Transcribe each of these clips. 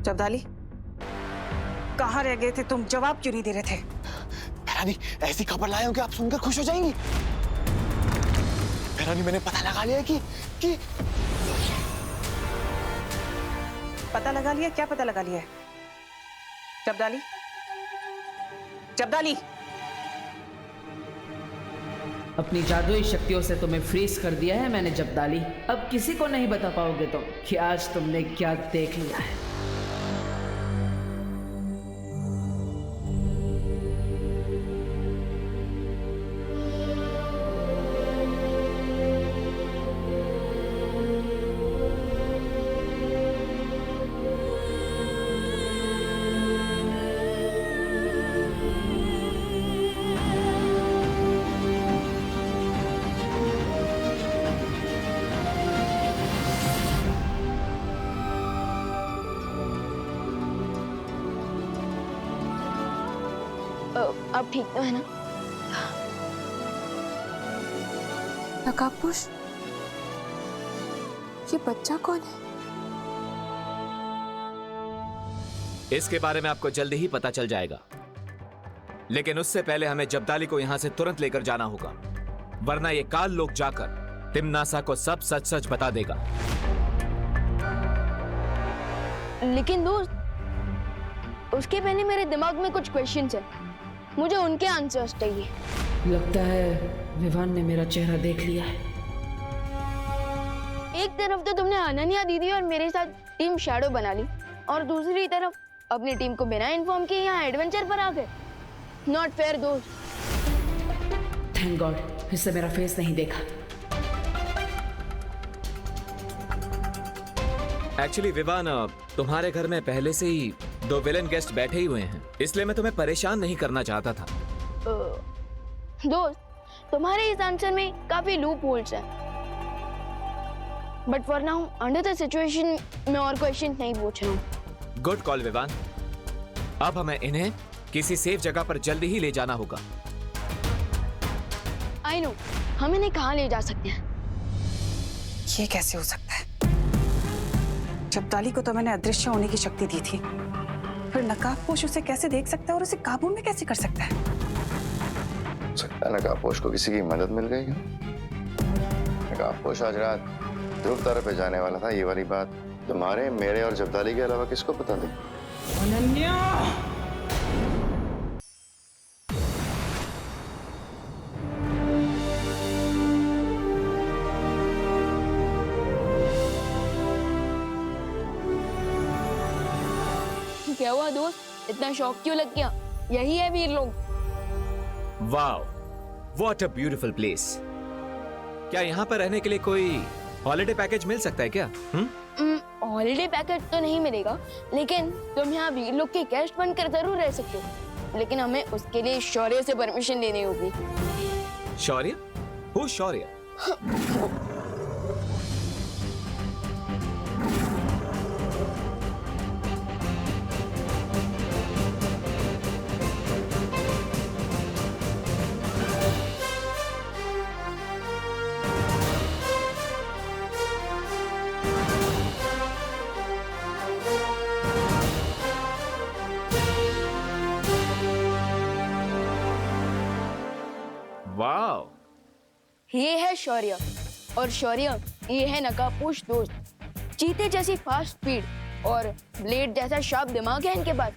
जब्दाली, कहाँ रह गए थे तुम? जवाब क्यों नहीं दे रहे थे? रानी, ऐसी खबर लाए हो कि आप सुनकर खुश हो जाएंगी। रानी, मैंने पता लगा लिया कि पता लगा लिया? क्या पता लगा लिया है? जब्दाली, जब्दाली, अपनी जादुई शक्तियों से तुम्हें फ्रीज कर दिया है मैंने जब्दाली। अब किसी को नहीं बता पाओगे तुम कि आज तुमने क्या देख लिया है। अब ठीक तो है ना? नकाबपोश, ये बच्चा कौन है? इसके बारे में आपको जल्दी ही पता चल जाएगा, लेकिन उससे पहले हमें जब्दाली को यहां से तुरंत लेकर जाना होगा, वरना ये काल लोग जाकर तिम्नासा को सब सच सच बता देगा। लेकिन दोस्त, उसके पहले मेरे दिमाग में कुछ क्वेश्चंस है, मुझे उनके आंसर्स चाहिए। लगता है विवान ने मेरा चेहरा देख लिया है। एक तरफ तो तुमने अनन्या दीदी और मेरे साथ टीम शैडो बना ली, और दूसरी तरफ अपनी टीम को बिना इन्फॉर्म किए यहाँ एडवेंचर पर आ गए। नॉट फेयर दोस्त। थैंक गॉड, इससे मेरा फेस नहीं देखा। एक्चुअली विवान, तुम्हारे घर में पहले से ही 2 विलेन गेस्ट बैठे ही हुए हैं, इसलिए मैं तुम्हें परेशान नहीं करना चाहता था। दोस्त, तुम्हारे इस आंसर में काफी लूप होल्स हैं, but for now under the situation मैं और क्वेश्चन नहीं पूछ रहा हूँ। Good call Vivaan. अब हमें इन्हें किसी सेफ जगह पर जल्दी ही ले जाना होगा। आई नो, हम इन्हें कहाँ ले जा सकते हैं? ये कैसे हो सकता है? जब्दाली को तो मैंने अदृश्य होने की शक्ति दी थी, फिर नकाबपोश उसे कैसे देख सकता है और उसे काबू में कैसे कर सकता है? सकता है नकाबपोश को किसी की मदद मिल गई। नकाबपोश आज रात ध्रुव तारे पे जाने वाला था। ये वाली बात तुम्हारे, मेरे और जब्दाली के अलावा किसको पता थी? अनन्या! क्या हुआ दोस्त, इतना शौक क्यों लग गया? यही है वीर लोग। Wow, what a beautiful place. क्या यहाँ पर रहने के लिए कोई हॉलिडे पैकेज मिल सकता है क्या? हॉलिडे पैकेज तो नहीं मिलेगा, लेकिन तुम यहाँ वीर लोग के गेस्ट बनकर जरूर रह सकते हो, लेकिन हमें उसके लिए शौर्य से परमिशन लेनी होगी। शौर्य? Who Shaurya? वाओ, ये है शौर्य, और शौर्य ये है नकाबपोश दोस्त। चीते जैसी फास्ट स्पीड और ब्लेड जैसा शार्प दिमाग है इनके पास,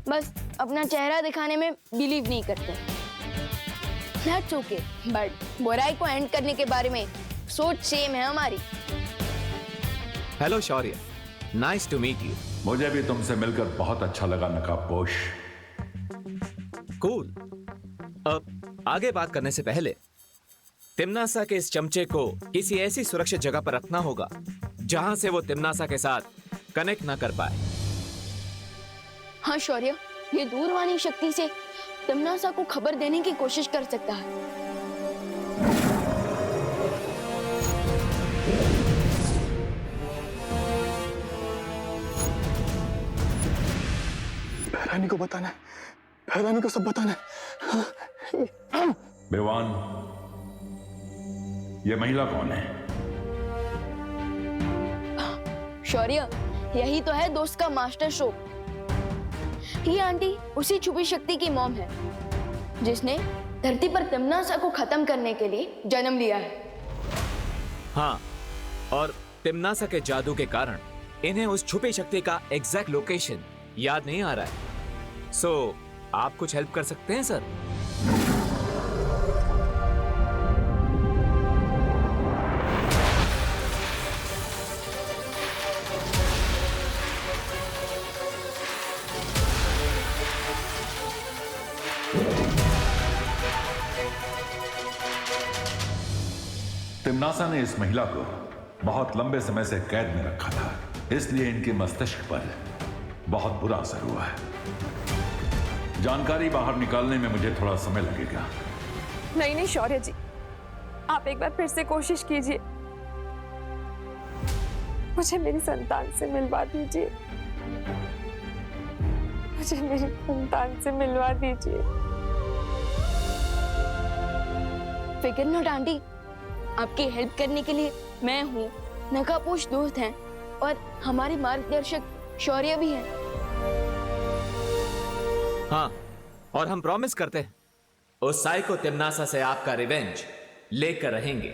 बस अपना चेहरा दिखाने में बिलीव नहीं करते। दैट्स ओके, बट बुराई को एंड करने के बारे में सोच सेम है हमारी। Hello Shaurya, nice to meet you. मुझे भी तुमसे मिलकर बहुत अच्छा लगा नकाबपोश। कूल। अब आगे बात करने से पहले तिम्नासा के इस चमचे को किसी ऐसी सुरक्षित जगह पर रखना होगा जहां से वो तिम्नासा के साथ कनेक्ट ना कर पाए। हाँ शौर्य, ये दूरवाणी शक्ति से तिम्नासा को खबर देने की कोशिश कर सकता है। रानी को बताना है, रानी को सब बताना है। विवान, ये महिला कौन है? शौर्य, यही तो है दोस्त का मास्टर स्ट्रोक। ये आंटी उसी छुपी शक्ति की मॉम है जिसने धरती पर तिम्नासा को खत्म करने के लिए जन्म लिया है। हाँ, और तिम्नासा के जादू के कारण इन्हें उस छुपी शक्ति का एग्जैक्ट लोकेशन याद नहीं आ रहा है। सो आप कुछ हेल्प कर सकते हैं सर? तिम्नासा ने इस महिला को बहुत लंबे समय से कैद में रखा था, इसलिए इनके मस्तिष्क पर बहुत बुरा असर हुआ है। जानकारी बाहर निकालने में मुझे थोड़ा समय लगेगा। नहीं नहीं शौर्य जी, आप एक बार फिर से कोशिश कीजिए। मुझे मेरी संतान से मिलवा दीजिए। मुझे मेरी संतान से मिलवा दीजिए। फिक्र नॉट आंटी, आपकी हेल्प करने के लिए मैं हूँ, नकाबपोश दोस्त हैं और हमारी मार्गदर्शक शौर्य भी है। हाँ, और हम प्रॉमिस करते हैं उस साइको तिम्नासा से आपका रिवेंज लेकर रहेंगे।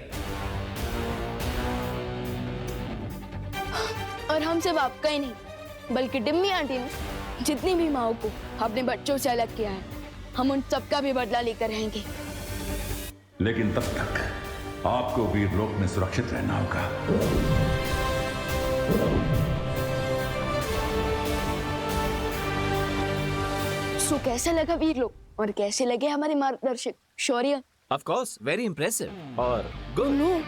और हम सिर्फ आपका ही नहीं, बल्कि डिम्मी आंटी ने जितनी भी माओ को अपने बच्चों से अलग किया है, हम उन सबका भी बदला लेकर रहेंगे। लेकिन तब तक आपको वीरलोक में सुरक्षित रहना होगा। सो कैसा लगा वीरलोक और कैसे लगे हमारे मार्गदर्शक शौर्य? ऑफ कोर्स, वेरी इंप्रेसिव और गुड। नो,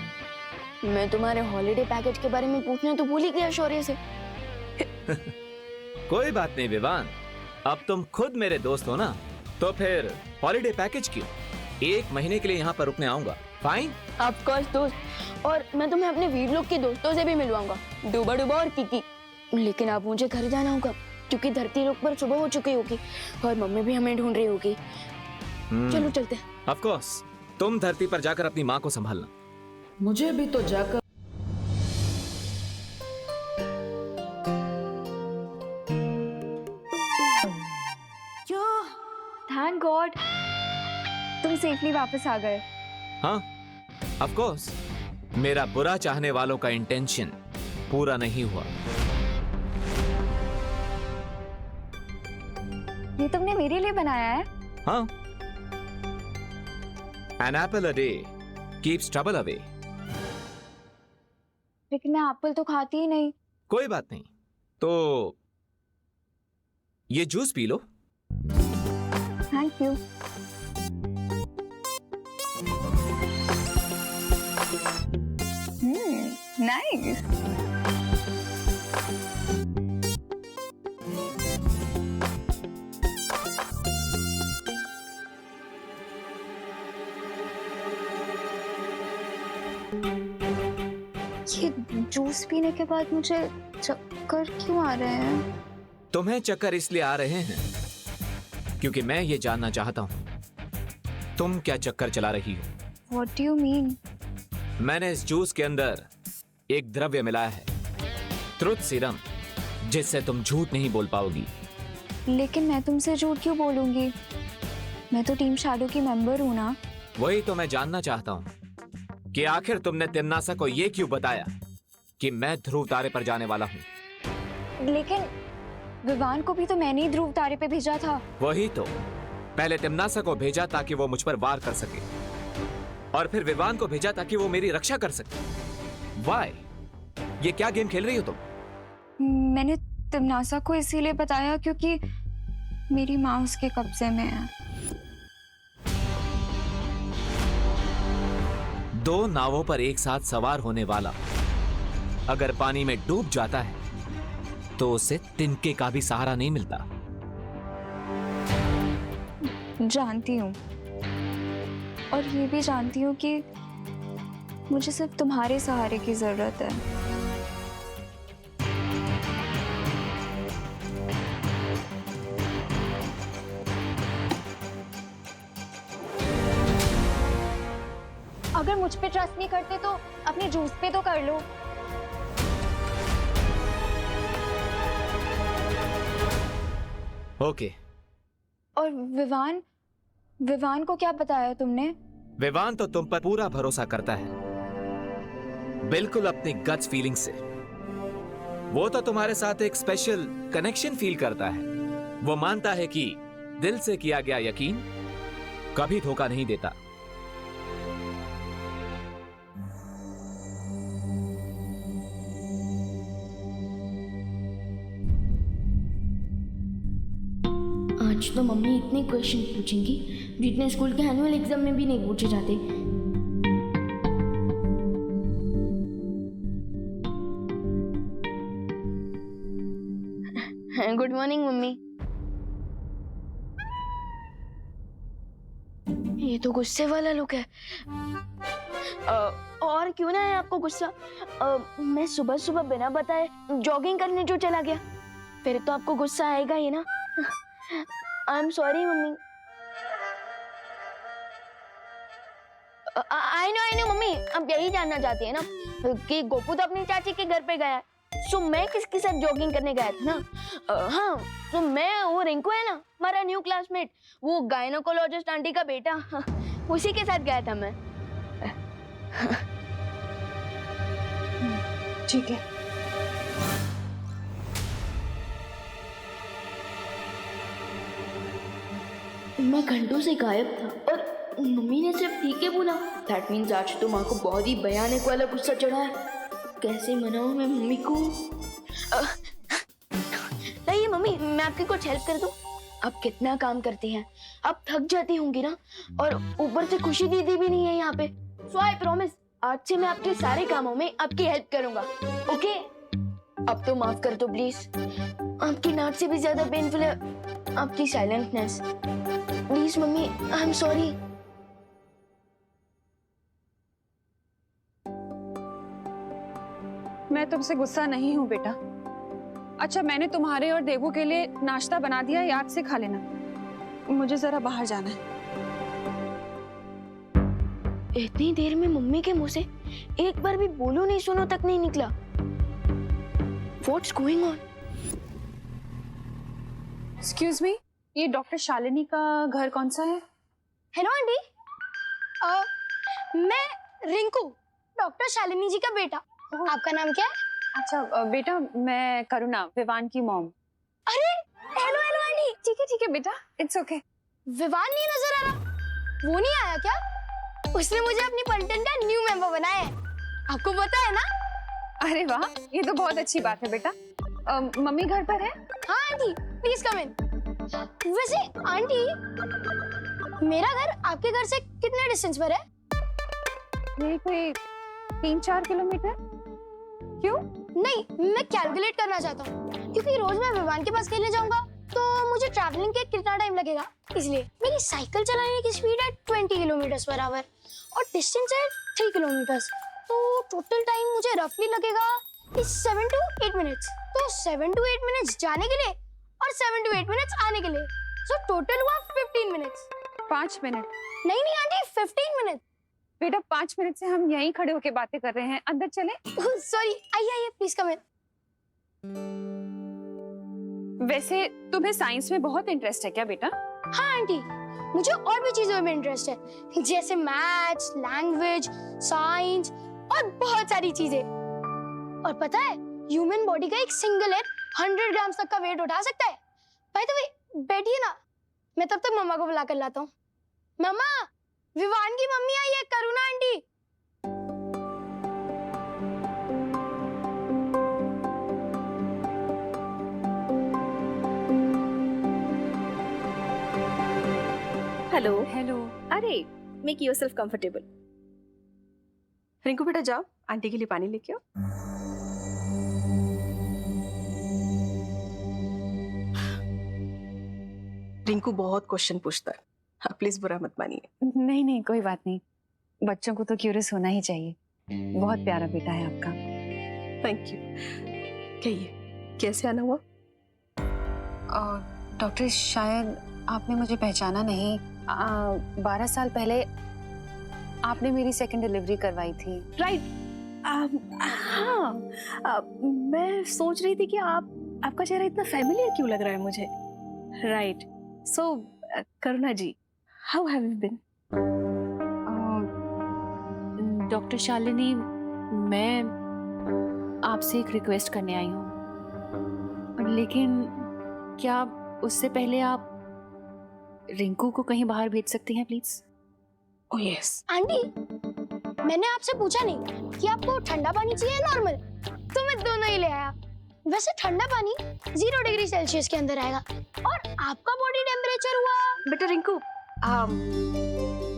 मैं तुम्हारे हॉलिडे पैकेज के बारे में पूछना तो भूल ही गया शौर्य से। कोई बात नहीं विवान, अब तुम खुद मेरे दोस्त हो ना, तो फिर हॉलिडे पैकेज क्यों? 1 महीने के लिए यहाँ पर रुकने आऊंगा। फाइन? ऑफ कोर्स दोस्त, और मैं तुम्हें अपने वीरलोक के दोस्तों से भी मिलवाऊंगा, डूबा डूबा और किकी। लेकिन अब मुझे घर जाना होगा क्योंकि धरती लोक पर सुबह हो चुकी होगी और मम्मी भी हमें ढूंढ रही होगी। चलो चलते हैं। ऑफ कोर्स, तुम धरती पर जाकर अपनी माँ को संभालना। मुझे भी तो जाकर थैंक गॉड तुम सेफली वापस आ गए। हाँ, ऑफ कोर्स, मेरा बुरा चाहने वालों का इंटेंशन पूरा नहीं हुआ। ये तुमने मेरे लिए बनाया है? हाँ, an apple a day keeps trouble away। लेकिन मैं एप्पल तो खाती ही नहीं। कोई बात नहीं, तो ये juice P low. Thank you. Nice. ये जूस पीने के बाद मुझे चक्कर क्यों आ रहे हैं? तुम्हें चक्कर इसलिए आ रहे हैं क्योंकि मैं ये जानना चाहता हूं तुम क्या चक्कर चला रही हो। What do you mean? मैंने इस जूस के अंदर एक द्रव्य मिलाया है, ट्रुथ सीरम, जिससे तुम झूठ नहीं बोल पाओगी। लेकिन मैं तुमसे झूठ क्यों बोलूंगी? मैं तो टीम शैडो की मेंबर हूं ना। वही तो मैं जानना चाहता हूं कि आखिर तुमने तिम्नासा को ये क्यों बताया कि मैं ध्रुव तारे पर जाने वाला हूं। लेकिन विवान को भी तो मैंने ही ध्रुव तारे पे भेजा था। वही तो, पहले तिम्नासा को भेजा ताकि वो मुझ पर वार कर सके, और फिर विवान को भेजा ताकि वो मेरी रक्षा कर सके। वाई? ये क्या गेम खेल रही हो तुम? मैंने तिम्नासा को इसीलिए बताया क्योंकि मेरी माँ उसके कब्जे में है। 2 नावों पर एक साथ सवार होने वाला अगर पानी में डूब जाता है तो उसे तिनके का भी सहारा नहीं मिलता। जानती हूँ, और ये भी जानती हूँ कि मुझे सिर्फ तुम्हारे सहारे की जरूरत है। अगर मुझ पे ट्रस्ट नहीं करते तो अपने जूस पे तो कर लो। ओके। और विवान, विवान को क्या बताया तुमने? विवान तो तुम पर पूरा भरोसा करता है, बिल्कुल अपनी गट्स फीलिंग से। वो तो तुम्हारे साथ एक स्पेशल कनेक्शन फील करता है। वो मानता है कि दिल से किया गया यकीन कभी धोखा नहीं देता। आज तो मम्मी इतने क्वेश्चन पूछेंगी जितने स्कूल के एनुअल एग्जाम में भी नहीं पूछे जाते। Good morning mummy. ये तो गुस्से वाला लुक है। और क्यों ना है आपको गुस्सा? मैं सुबह सुबह बिना बताए जॉगिंग करने जो चला गया, फिर तो आपको गुस्सा आएगा ही ना। आई am sorry mummy. I know mummy, अब यही जानना चाहती है ना कि गोपू तो अपनी चाची के घर पे गया है, सो मैं किसके साथ जॉगिंग करने गया था ना। हाँ, तो मैं, वो रिंकू है ना हमारा न्यू क्लासमेट, वो गायनोकोलॉजिस्ट आंटी का बेटा, उसी के साथ गया था मैं। ठीक है। मैं घंटों से गायब था और मम्मी ने सिर्फ ठीक है बोला। दैट मीन्स आज तो माँ को बहुत ही भयानक वाला गुस्सा चढ़ा है। कैसे मनाऊं मैं मम्मी को? नहीं मम्मी, मैं आपकी कुछ हेल्प कर दूं? आप कितना काम करती हैं, आप थक जाती होंगी ना, और ऊपर से खुशी दीदी भी नहीं है यहाँ पे। सो आई प्रॉमिस, आज से मैं आपके सारे कामों में आपकी हेल्प करूंगा। ओके? अब तो माफ कर दो प्लीज। आपकी नाक से भी ज्यादा पेनफुल है आपकी silentness. Please mummy, I am sorry. मैं तुमसे गुस्सा नहीं हूँ बेटा। अच्छा, मैंने तुम्हारे और देवू के लिए नाश्ता बना दिया, याद से खा लेना। मुझे जरा बाहर जाना है। इतनी देर में मम्मी के मुंह से एक बार भी बोलो नहीं सुनो तक नहीं निकला। What's going on? Excuse me, ये डॉक्टर शालिनी का घर कौन सा है? हेलो आंटी, मैं रिंकू, डॉक्टर शालिनी जी का बेटा। आपका नाम क्या है? अच्छा बेटा, मैं करुणा, विवान की मॉम। अरे हेलो हेलो आंटी। ठीक है बेटा, इट्स ओके। विवान नहीं नजर आ रहा? वो नहीं आया क्या? उसने मुझे अपनी पलटन का न्यू मेंबर बनाया है, आपको पता है ना? अरे वाह, ये तो बहुत अच्छी बात है बेटा। मम्मी घर पर है? हाँ आंटी, प्लीज कम इन। वैसे आंटी, मेरा घर आपके घर से कितने डिस्टेंस पर है? ये कोई 3-4 किलोमीटर। क्यों? नहीं, मैं कैलकुलेट करना चाहता हूँ, क्योंकि रोज मैं विवान के पास खेलने जाऊंगा तो मुझे ट्रैवलिंग के कितना टाइम लगेगा, इसलिए। मेरी साइकिल चलाने की स्पीड है 20 किलोमीटर पर आवर और डिस्टेंस है 3 किलोमीटर, तो टोटल टाइम मुझे रफली लगेगा 7 to 8 मिनट्स। तो 7 to 8 मिनट्स जाने के लिए और 7 to 8 मिनट्स आने के लिए, सो टोटल हुआ 15 मिनट्स। 5 मिनट? नहीं आंटी, 15 मिनट। बेटा 5 मिनट से हम यहीं खड़े होके बातें कर रहे हैं, अंदर चले? सॉरी, आइए प्लीज कम इन। वैसे तुम्हें साइंस में बहुत इंटरेस्ट है क्या बेटा? हाँ आंटी, मुझे और भी चीजों में इंटरेस्ट है, जैसे मैथ्स, लैंग्वेज, साइंस और बहुत सारी चीजें। और पता है, ह्यूमन बॉडी का एक सिंगल एग 100 ग्राम तक का वेट उठा सकता है। बाय द वे, बैठिए ना, मैं तब तक मम्मा को बुला कर लाता हूँ। मम्मा, विवान की मम्मी आई है, करुणा आंटी। हेलो। हेलो। अरे, मेक योरसेल्फ कंफर्टेबल। रिंकू बेटा जाओ, आंटी के लिए पानी लेके आओ। रिंकू बहुत क्वेश्चन पूछता है, आप प्लीज बुरा मत मानिए। नहीं, कोई बात नहीं। बच्चों को तो क्यूरियस होना ही चाहिए। बहुत प्यारा बेटा है आपका। Thank you. कहिए, कैसे आना हुआ? डॉक्टर, शायद आपने मुझे पहचाना नहीं। 12 साल पहले आपने मेरी सेकंड डिलीवरी करवाई थी। राइट। हाँ, मैं सोच रही थी कि आपका चेहरा इतना फैमिलियर क्यों लग रहा है मुझे। Right. So, Karuna ji, how have you been? Doctor Shalini, मैं आपसे एक रिक्वेस्ट करने आई हूँ, लेकिन क्या उससे पहले आप रिंकू को कहीं बाहर भेज सकती हैं प्लीज? Oh yes. आंटी, मैंने आपसे पूछा नहीं कि आपको ठंडा पानी चाहिए या नॉर्मल, तो मैं दोनों ही ले आया। वैसे ठंडा पानी 0 डिग्री सेल्सियस के अंदर आएगा और आपका बॉडी टेम्परेचर हुआ। बेटा रिंकू,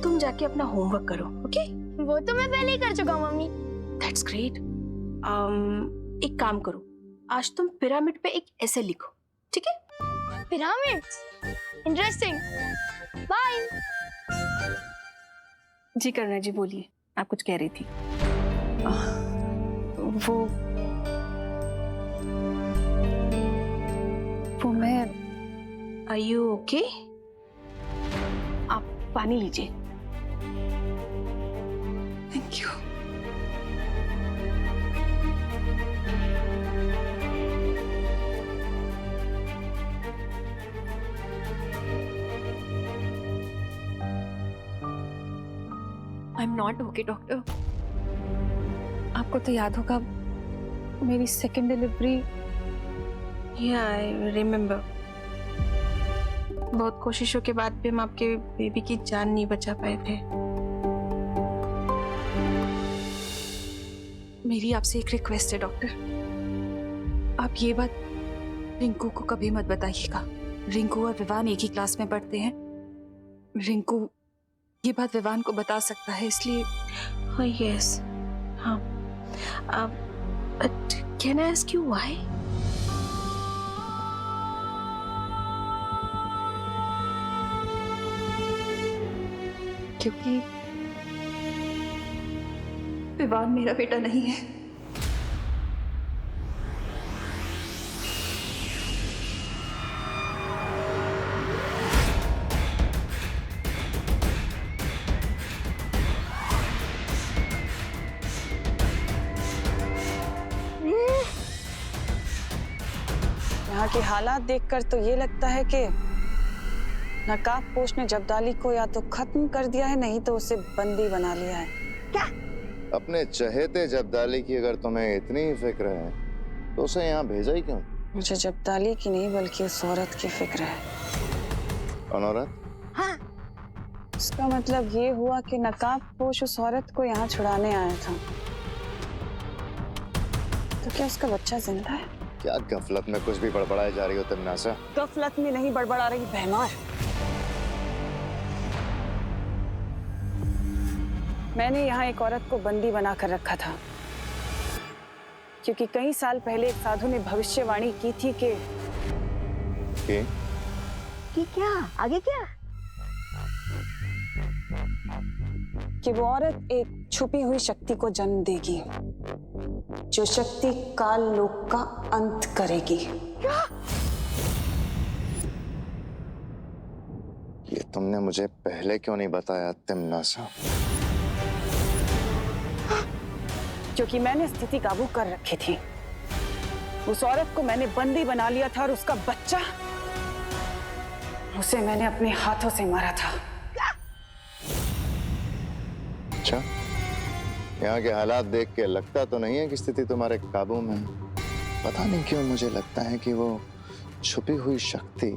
तुम जाके अपना होमवर्क करो, ओके? वो तो मैं पहले ही कर चुका हूँ मम्मी। That's great. एक काम करो, आज तुम पिरामिड पे एक ऐसे लिखो, ठीक है? Pyramids, interesting. बाय। जी करुणा जी बोलिए, आप कुछ कह रही थी। वो मैं। Are you okay? आप पानी लीजिए। Thank you. I'm not okay, doctor. आपको तो याद होगा मेरी second delivery. Yeah, I remember. बहुत कोशिशों के बाद भी हम आपके बेबी की जान नहीं बचा पाए थे। मेरी आपसे एक रिक्वेस्ट है डॉक्टर, आप ये बात रिंकू को कभी मत बताइएगा। रिंकू और विवान एक ही क्लास में पढ़ते हैं। रिंकू ये बात विवान को बता सकता है, इसलिए। हाँ यस, हाँ। Can I ask you why? क्योंकि विवान मेरा बेटा नहीं है। यहाँ के हालात देखकर तो ये लगता है कि नकाबपोश ने जब्दाली को या तो खत्म कर दिया है, नहीं तो उसे बंदी बना लिया है। क्या? अपने चहेते जब्दाली की अगर तुम्हें इतनी ही फिक्र है तो उसे यहाँ भेजा ही क्यों? मुझे जब्दाली की नहीं बल्कि उस औरत की फिक्र है। कौन औरत? हाँ, उसका मतलब ये हुआ कि नकाबपोश उस औरत को यहाँ छुड़ाने आया था। तो क्या उसका बच्चा जिंदा है? क्या गफलत में कुछ भी बड़बड़ाई जा रही हो तुम नासा? गफलत में नहीं बड़बड़ा रही भैमार। मैंने यहाँ एक औरत को बंदी बनाकर रखा था क्योंकि कई साल पहले एक साधु ने भविष्यवाणी की थी कि क्या? आगे क्या? कि वो औरत एक छुपी हुई शक्ति को जन्म देगी, जो शक्ति काल लोक का अंत करेगी। क्या? ये तुमने मुझे पहले क्यों नहीं बताया तिमनासा? क्योंकि मैंने स्थिति काबू कर रखी थी। उस औरत को मैंने बंदी बना लिया था और उसका बच्चा, उसे मैंने अपने हाथों से मारा था। अच्छा, यहाँ के हालात देख के लगता तो नहीं है कि स्थिति तुम्हारे काबू में है। पता नहीं क्यों मुझे लगता है कि वो छुपी हुई शक्ति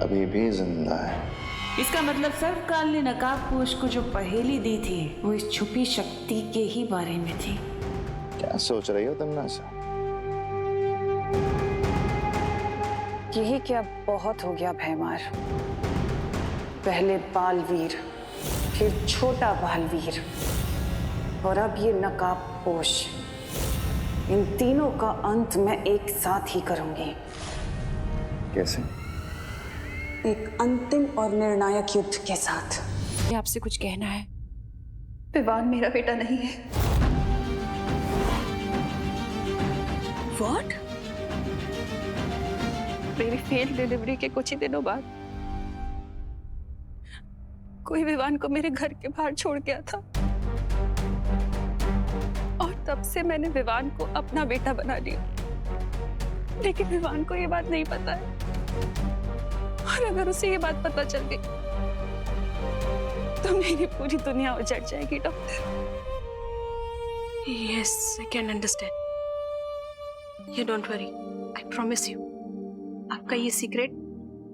अभी भी जिंदा है। इसका मतलब सर, काल ने नकाबपोश को जो पहेली दी थी वो इस छुपी शक्ति के ही बारे में थी। क्या सोच रही हो तुम नासा? यही क्या बहुत हो गया भैमार। पहले बालवीर, फिर छोटा बालवीर और अब ये नकाबपोश। इन तीनों का अंत मैं एक साथ ही करूंगी। कैसे? एक अंतिम और निर्णायक युद्ध के साथ। मुझे आपसे कुछ कहना है। विवान मेरा बेटा नहीं है। What? मेरी फेल डिलीवरी के कुछ ही दिनों बाद कोई विवान को मेरे घर के बाहर छोड़ गया था और तब से मैंने विवान को अपना बेटा बना लिया। लेकिन विवान को ये बात नहीं पता है और अगर उसे ये बात पता चल गई तो मेरी पूरी दुनिया उजड़ जाएगी doctor. Yes, I can understand. You don't worry. I promise you. आपका ये सीक्रेट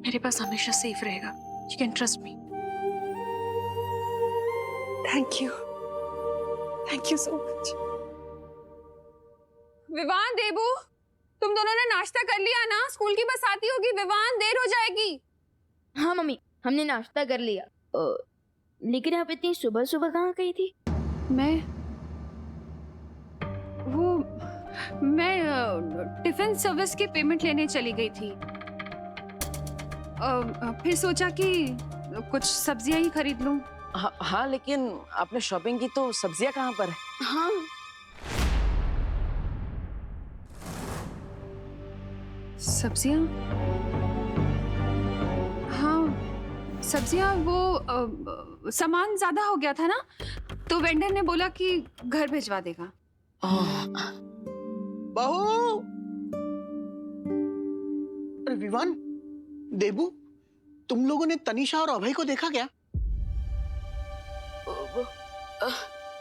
मेरे पास हमेशा सेफ रहेगा। You can trust me. Thank you, thank you so much. Vivaan, Debu, तुम दोनों ने नाश्ता कर लिया ना? स्कूल की बस आती होगी। विवान, देर हो जाएगी। हाँ मम्मी, हमने नाश्ता कर लिया। लेकिन आप इतनी सुबह सुबह कहाँ गई थी? मैं टिफिन सर्विस की पेमेंट लेने चली गई थी। फिर सोचा कि कुछ सब्जियां ही खरीद लूं। हाँ, लेकिन आपने शॉपिंग की तो सब्जियां कहाँ पर है? हाँ, सब्जियां? हाँ, सब्जियां वो सामान ज्यादा हो गया था ना, तो वेंडर ने बोला कि घर भिजवा देगा। बहू! अरे विवान, देबू, तुम लोगों ने तनीषा और अभय को देखा क्या?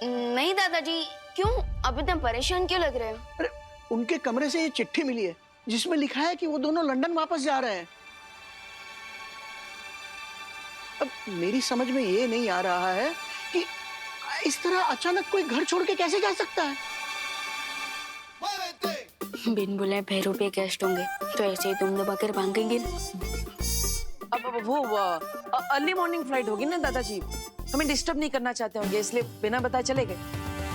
नहीं दादाजी, क्यों? आप इतना परेशान क्यों लग रहे हो? अरे उनके कमरे से ये चिट्ठी मिली है जिसमें लिखा है कि वो दोनों लंदन वापस जा रहे हैं। अब मेरी समझ में ये नहीं आ रहा है कि इस तरह अचानक कोई घर छोड़ के कैसे जा सकता है। बिन बुलाए भैरव पे गेस्ट होंगे तो ऐसे ही तुम दबा कर भागेंगे। अब वो अर्ली मॉर्निंग फ्लाइट होगी ना दादाजी, हमें डिस्टर्ब नहीं करना चाहते होंगे, इसलिए बिना बताए चले गए।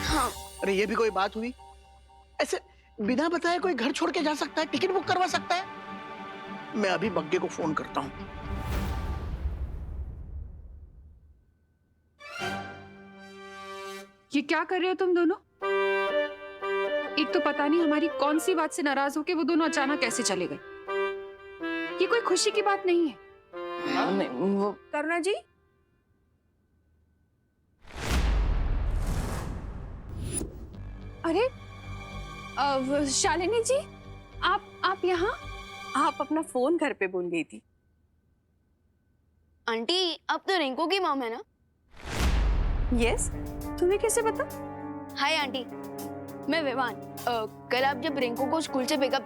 हाँ। अरे ये भी कोई बात हुई? ऐसे बिना बताए कोई घर छोड़ के जा सकता है? टिकट बुक करवा सकता है? मैं अभी बग्गे को फोन करता हूँ। ये क्या कर रहे हो तुम दोनों? एक तो पता नहीं हमारी कौन सी बात से नाराज होके वो दोनों अचानक कैसे चले गए। ये कोई खुशी की बात नहीं है। नहीं, वो करुणा जी, अरे शालिनी जी, आप यहाँ? आप अपना फोन घर पे भूल गई थी। आंटी, आप तो रिंकू की मॉम है ना? यस, तुम्हें कैसे पता? हाय आंटी, मैं विवान। कल आप जब रिंकू को स्कूल से पिकअप